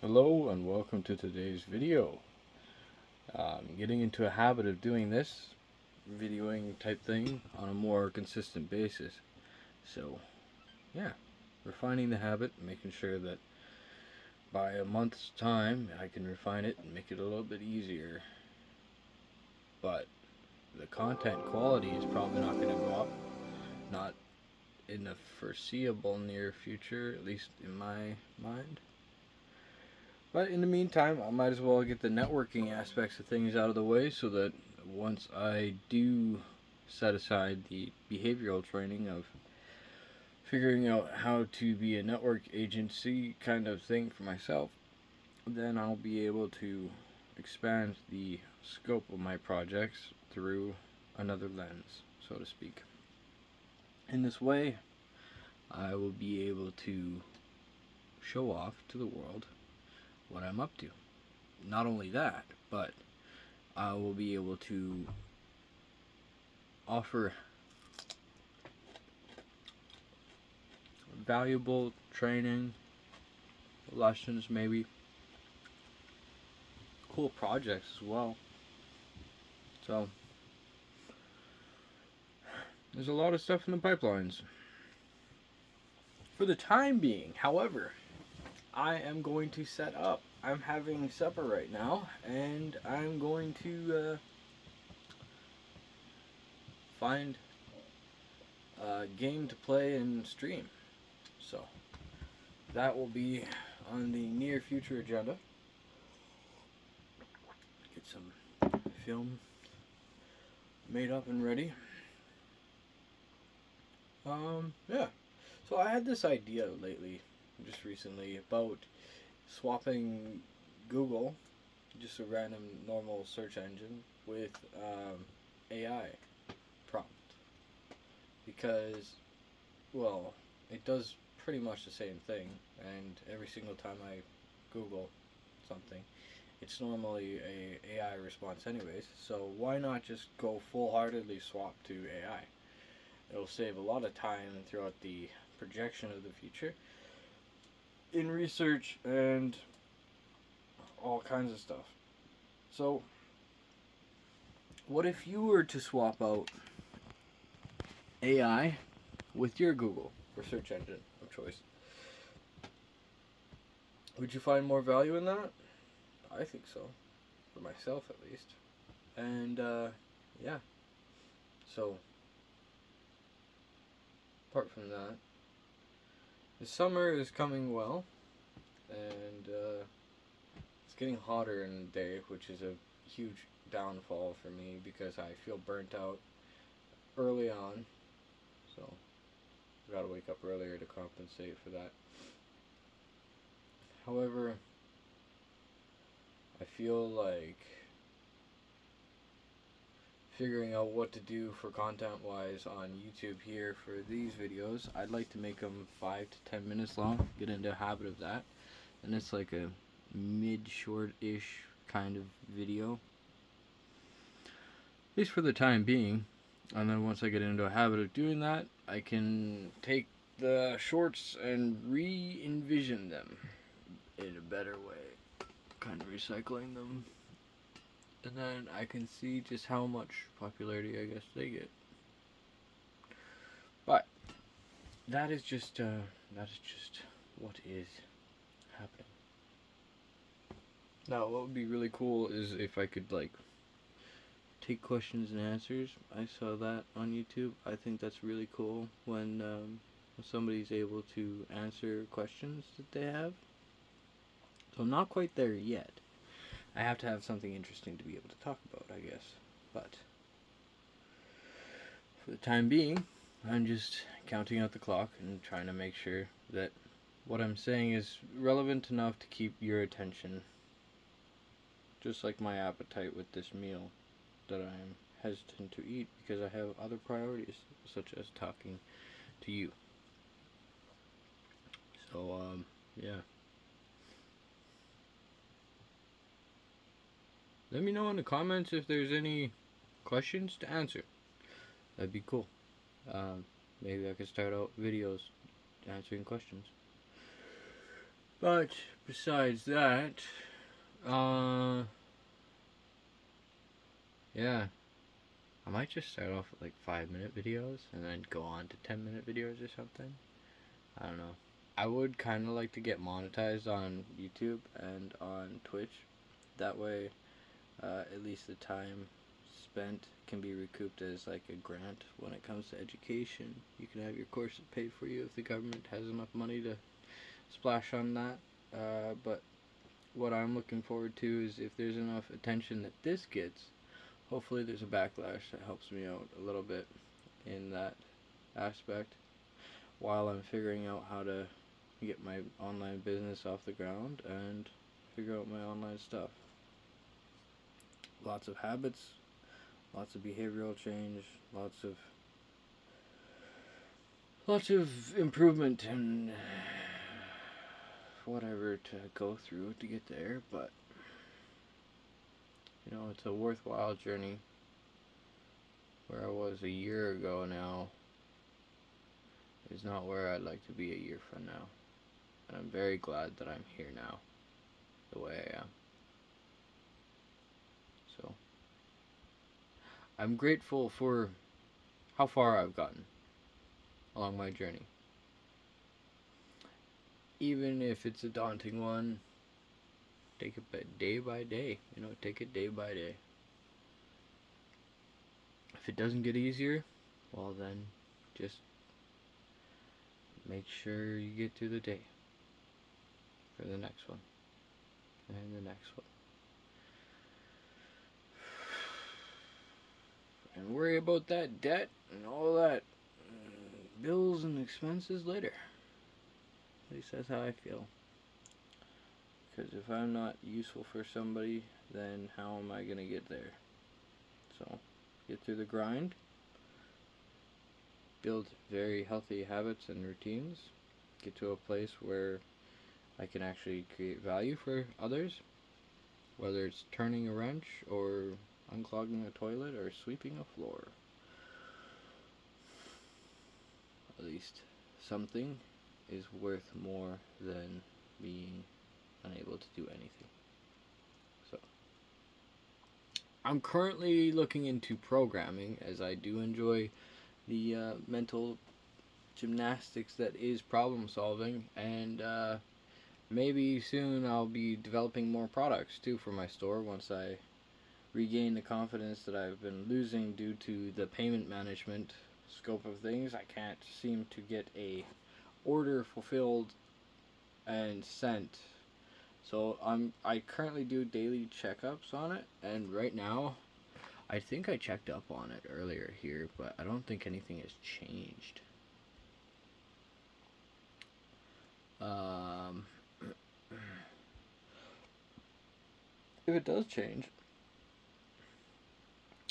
Hello and welcome to today's video. Getting into a habit of doing this videoing type thing on a more consistent basis. So, yeah, refining the habit, making sure that by a month's time I can refine it and make it a little bit easier. But the content quality is probably not going to go up, not in the foreseeable near future, at least in my mind. But in the meantime, I might as well get the networking aspects of things out of the way so that once I do set aside the behavioral training of figuring out how to be a network agency kind of thing for myself, then I'll be able to expand the scope of my projects through another lens, so to speak. In this way, I will be able to show off to the world what I'm up to. Not only that, but I will be able to offer valuable training, lessons, maybe cool projects as well. So, there's a lot of stuff in the pipelines. For the time being, however, I am going to set up. I'm having supper right now, and I'm going to find a game to play and stream. So, that will be on the near future agenda. Get some film made up and ready. Yeah. So I had this idea lately, just recently, about swapping Google, just a random normal search engine, with AI prompt. Because, well, it does pretty much the same thing, and every single time I Google something, it's normally a AI response anyways. So why not just go full heartedly swap to AI? It'll save a lot of time throughout the projection of the future in research and all kinds of stuff. So, what if you were to swap out AI with your Google or search engine of choice? Would you find more value in that? I think so, for myself at least. And yeah, so apart from that, the summer is coming well, and it's getting hotter in the day, which is a huge downfall for me because I feel burnt out early on. So I gotta wake up earlier to compensate for that. However, I feel like figuring out what to do for content wise on YouTube here for these videos. I'd like to make them 5 to 10 minutes long, get into a habit of that. And it's like a mid short ish kind of video, at least for the time being. And then once I get into a habit of doing that, I can take the shorts and re envision them in a better way, kind of recycling them. And then I can see just how much popularity I guess they get. But that is just what is happening. Now, what would be really cool is if I could like take questions and answers. I saw that on YouTube. I think that's really cool when somebody's able to answer questions that they have. So I'm not quite there yet. I have to have something interesting to be able to talk about, I guess. But for the time being, I'm just counting out the clock and trying to make sure that what I'm saying is relevant enough to keep your attention. Just like my appetite with this meal that I'm hesitant to eat because I have other priorities, such as talking to you. So, yeah. Let me know in the comments if there's any questions to answer. That'd be cool. Maybe I could start out videos answering questions. But besides that, yeah, I might just start off with like 5-minute videos and then go on to 10-minute videos or something. I don't know. I would kind of like to get monetized on YouTube and on Twitch. That way, at least the time spent can be recouped as like a grant when it comes to education. You can have your courses paid for you if the government has enough money to splash on that. But what I'm looking forward to is if there's enough attention that this gets, hopefully there's a backlash that helps me out a little bit in that aspect while I'm figuring out how to get my online business off the ground and figure out my online stuff. Lots of habits, lots of behavioral change, lots of improvement and whatever to go through to get there, but you know, it's a worthwhile journey. Where I was a year ago now is not where I'd like to be a year from now. And I'm very glad that I'm here now, the way I am. So, I'm grateful for how far I've gotten along my journey. Even if it's a daunting one, take it day by day. You know, take it day by day. If it doesn't get easier, well then, just make sure you get through the day for the next one and the next one. And worry about that debt and all that bills and expenses later. At least that's how I feel. Because if I'm not useful for somebody, then how am I going to get there? So, get through the grind, build very healthy habits and routines, get to a place where I can actually create value for others, whether it's turning a wrench or unclogging a toilet or sweeping a floor. At least something is worth more than being unable to do anything. So, I'm currently looking into programming, as I do enjoy the mental gymnastics that is problem solving, and maybe soon I'll be developing more products too for my store once I regain the confidence that I've been losing due to the payment management scope of things. I can't seem to get a order fulfilled and sent. So I currently do daily checkups on it, and right now I think I checked up on it earlier here, but I don't think anything has changed. If it does change,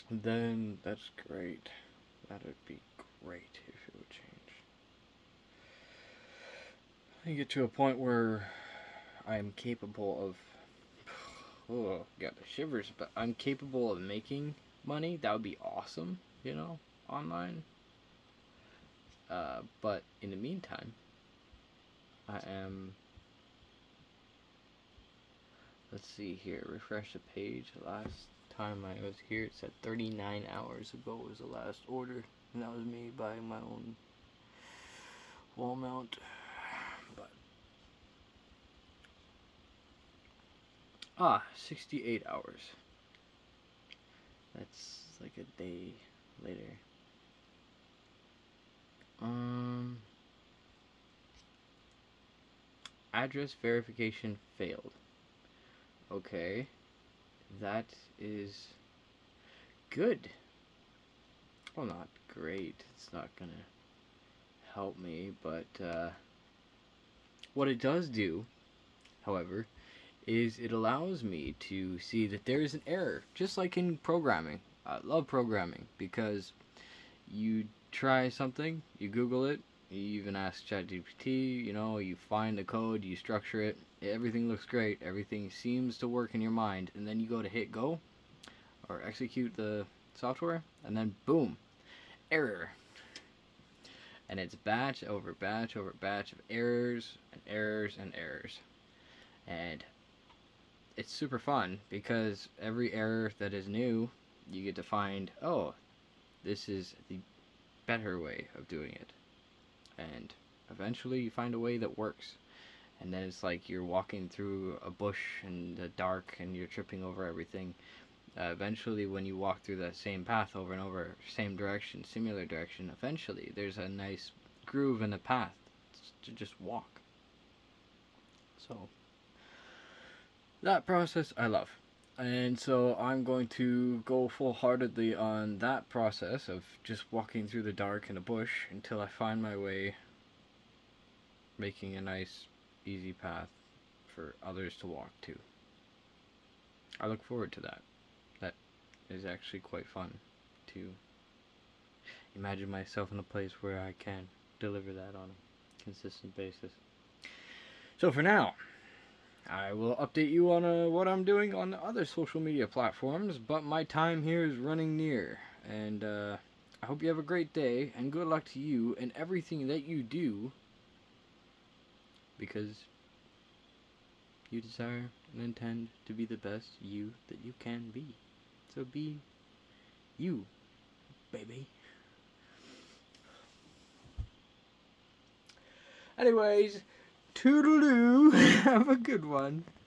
then that's great. That would be great if it would change. I get to a point where I'm capable of, oh, got the shivers, but I'm capable of making money. That would be awesome, you know, online. But in the meantime, I am, let's see here, refresh the page. Last time I was here, it said 39 hours ago was the last order, and that was me buying my own wall mount. But 68 hours. That's like a day later. Address verification failed. Okay, that is good. Well, not great. It's not gonna help me, but what it does do, however, is it allows me to see that there is an error, just like in programming. I love programming because you try something, you Google it, you even ask ChatGPT, you know, you find the code, you structure it, everything looks great, everything seems to work in your mind, and then you go to hit go or execute the software, and then boom, error. And it's batch over batch over batch of errors and errors and errors. And it's super fun because every error that is new, you get to find, oh, this is the better way of doing it. And eventually you find a way that works. And then it's like you're walking through a bush in the dark and you're tripping over everything. Eventually, when you walk through that same path over and over, same direction, similar direction, eventually there's a nice groove in the path to just walk. So, that process I love. And so I'm going to go full-heartedly on that process of just walking through the dark in a bush until I find my way, making a nice, easy path for others to walk to. I look forward to that. That is actually quite fun to imagine myself in a place where I can deliver that on a consistent basis. So for now, I will update you on what I'm doing on other social media platforms, but my time here is running near. And I hope you have a great day, and good luck to you and everything that you do, because you desire and intend to be the best you that you can be. So be you, baby. Anyways, toodaloo. Have a good one.